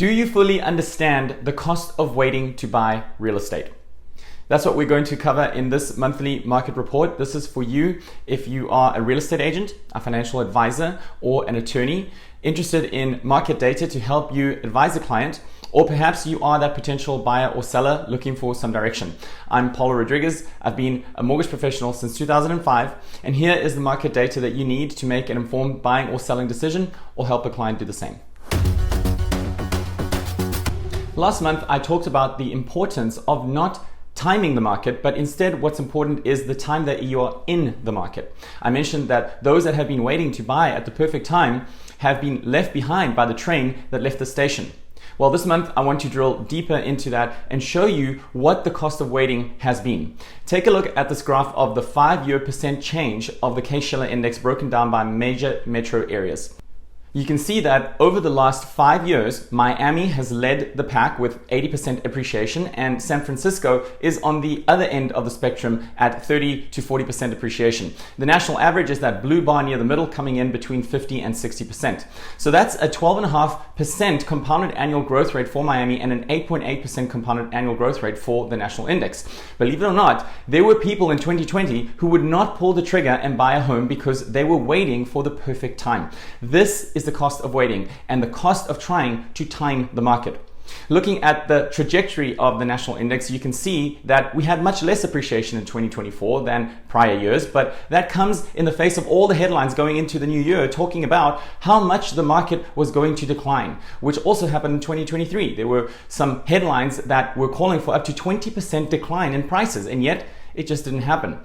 Do you fully understand the cost of waiting to buy real estate? That's what we're going to cover in this monthly market report. This is for you if you are a real estate agent, a financial advisor, or an attorney interested in market data to help you advise a client, or perhaps you are that potential buyer or seller looking for some direction. I'm Paulo Rodriguez. I've been a mortgage professional since 2005, and here is the market data that you need to make an informed buying or selling decision or help a client do the same. Last month, I talked about the importance of not timing the market, but instead what's important is the time that you are in the market. I mentioned that those that have been waiting to buy at the perfect time have been left behind by the train that left the station. Well, this month I want to drill deeper into that and show you what the cost of waiting has been. Take a look at this graph of the 5-year percent change of the Case-Shiller index broken down by major metro areas. You can see that over the last 5 years, Miami has led the pack with 80% appreciation, and San Francisco is on the other end of the spectrum at 30 to 40% appreciation. The national average is that blue bar near the middle, coming in between 50 and 60%. So that's a 12.5% compounded annual growth rate for Miami and an 8.8% compounded annual growth rate for the national index. Believe it or not, there were people in 2020 who would not pull the trigger and buy a home because they were waiting for the perfect time. This is the cost of waiting and the cost of trying to time the market. Looking at the trajectory of the national index, you can see that we had much less appreciation in 2024 than prior years, but that comes in the face of all the headlines going into the new year talking about how much the market was going to decline, which also happened in 2023. There were some headlines that were calling for up to 20% decline in prices, and yet it just didn't happen.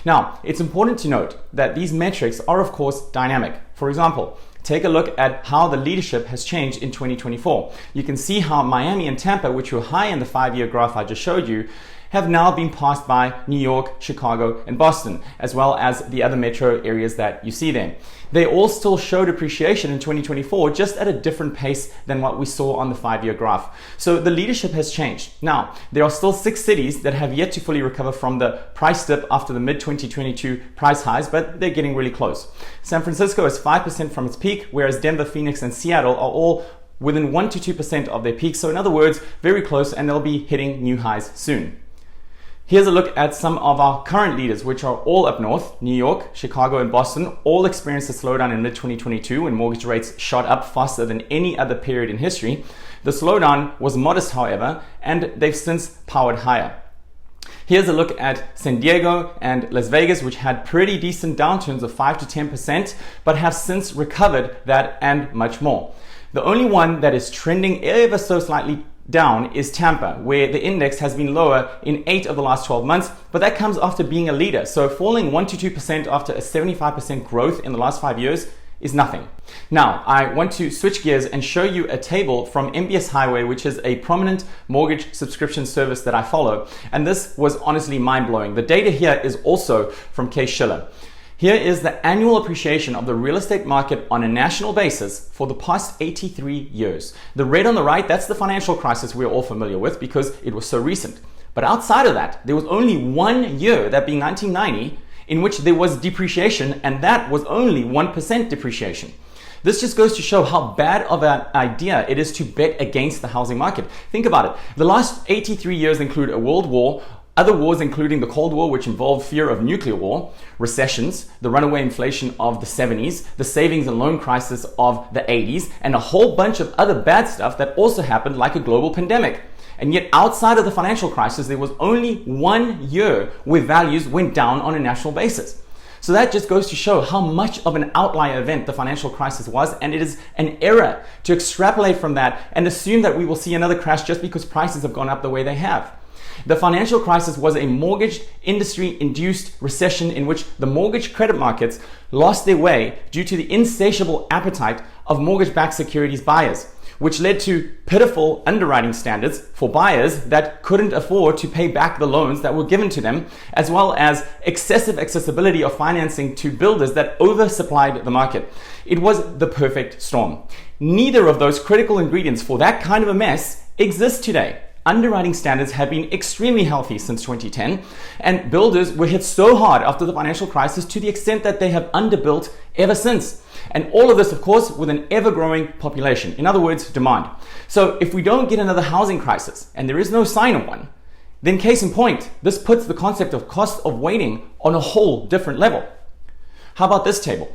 Now, it's important to note that these metrics are of course dynamic. For example, take a look at how the leadership has changed in 2024. You can see how Miami and Tampa, which were high in the 5-year graph I just showed you, have now been passed by New York, Chicago, and Boston, as well as the other metro areas that you see there. They all still showed appreciation in 2024, just at a different pace than what we saw on the 5-year graph. So the leadership has changed. Now, there are still 6 cities that have yet to fully recover from the price dip after the mid-2022 price highs, but they're getting really close. San Francisco is 5% from its peak, whereas Denver, Phoenix, and Seattle are all within 1 to 2% of their peak. So in other words, very close, and they'll be hitting new highs soon. Here's a look at some of our current leaders, which are all up north. New York, Chicago, and Boston all experienced a slowdown in mid-2022 when mortgage rates shot up faster than any other period in history. The slowdown was modest, however, and they've since powered higher. Here's a look at San Diego and Las Vegas, which had pretty decent downturns of 5 to 10%, but have since recovered that and much more. The only one that is trending ever so slightly down is Tampa, where the index has been lower in 8 of the last 12 months, but that comes after being a leader. So falling 1 to 2% after a 75% growth in the last 5 years is nothing. Now, I want to switch gears and show you a table from MBS Highway, which is a prominent mortgage subscription service that I follow. And this was honestly mind-blowing. The data here is also from Case-Shiller. Here is the annual appreciation of the real estate market on a national basis for the past 83 years. The red on the right, that's the financial crisis we're all familiar with because it was so recent. But outside of that, there was only 1 year, that being 1990, in which there was depreciation, and that was only 1% depreciation. This just goes to show how bad of an idea it is to bet against the housing market. Think about it. The last 83 years include a world war, other wars including the Cold War, which involved fear of nuclear war, recessions, the runaway inflation of the 70s, the savings and loan crisis of the 80s, and a whole bunch of other bad stuff that also happened, like a global pandemic. And yet outside of the financial crisis, there was only 1 year where values went down on a national basis. So that just goes to show how much of an outlier event the financial crisis was, and it is an error to extrapolate from that and assume that we will see another crash just because prices have gone up the way they have. The financial crisis was a mortgage industry-induced recession in which the mortgage credit markets lost their way due to the insatiable appetite of mortgage-backed securities buyers, which led to pitiful underwriting standards for buyers that couldn't afford to pay back the loans that were given to them, as well as excessive accessibility of financing to builders that oversupplied the market. It was the perfect storm. Neither of those critical ingredients for that kind of a mess exists today. Underwriting standards have been extremely healthy since 2010, and builders were hit so hard after the financial crisis to the extent that they have underbuilt ever since. And all of this, of course, with an ever-growing population. In other words, demand. So if we don't get another housing crisis, and there is no sign of one, then case in point, this puts the concept of cost of waiting on a whole different level. How about this table?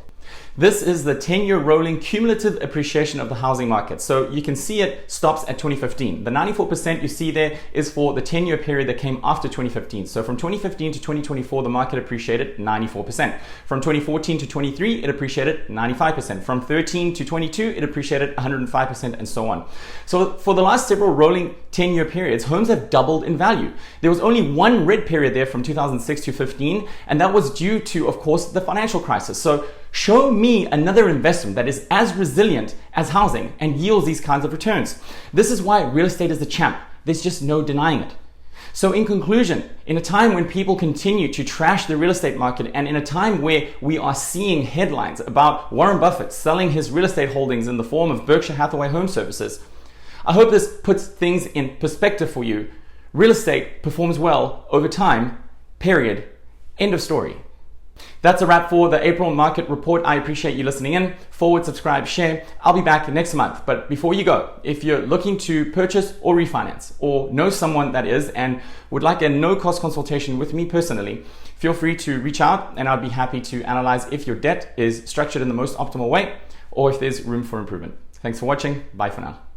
This is the 10-year rolling cumulative appreciation of the housing market. So you can see it stops at 2015. The 94% you see there is for the 10-year period that came after 2015. So from 2015 to 2024, the market appreciated 94%. From 2014 to 23, it appreciated 95%. From 13 to 22, it appreciated 105%, and so on. So for the last several rolling 10-year periods, homes have doubled in value. There was only one red period there from 2006 to 15, and that was due to, of course, the financial crisis. So show me another investment that is as resilient as housing and yields these kinds of returns. This is why real estate is the champ. There's just no denying it. So in conclusion, in a time when people continue to trash the real estate market, and in a time where we are seeing headlines about Warren Buffett selling his real estate holdings in the form of Berkshire Hathaway Home Services, I hope this puts things in perspective for you. Real estate performs well over time, period. End of story. That's a wrap for the April market report. I appreciate you listening in. Forward, subscribe, share. I'll be back next month. But before you go, if you're looking to purchase or refinance, or know someone that is and would like a no-cost consultation with me personally, feel free to reach out and I'd be happy to analyze if your debt is structured in the most optimal way or if there's room for improvement. Thanks for watching. Bye for now.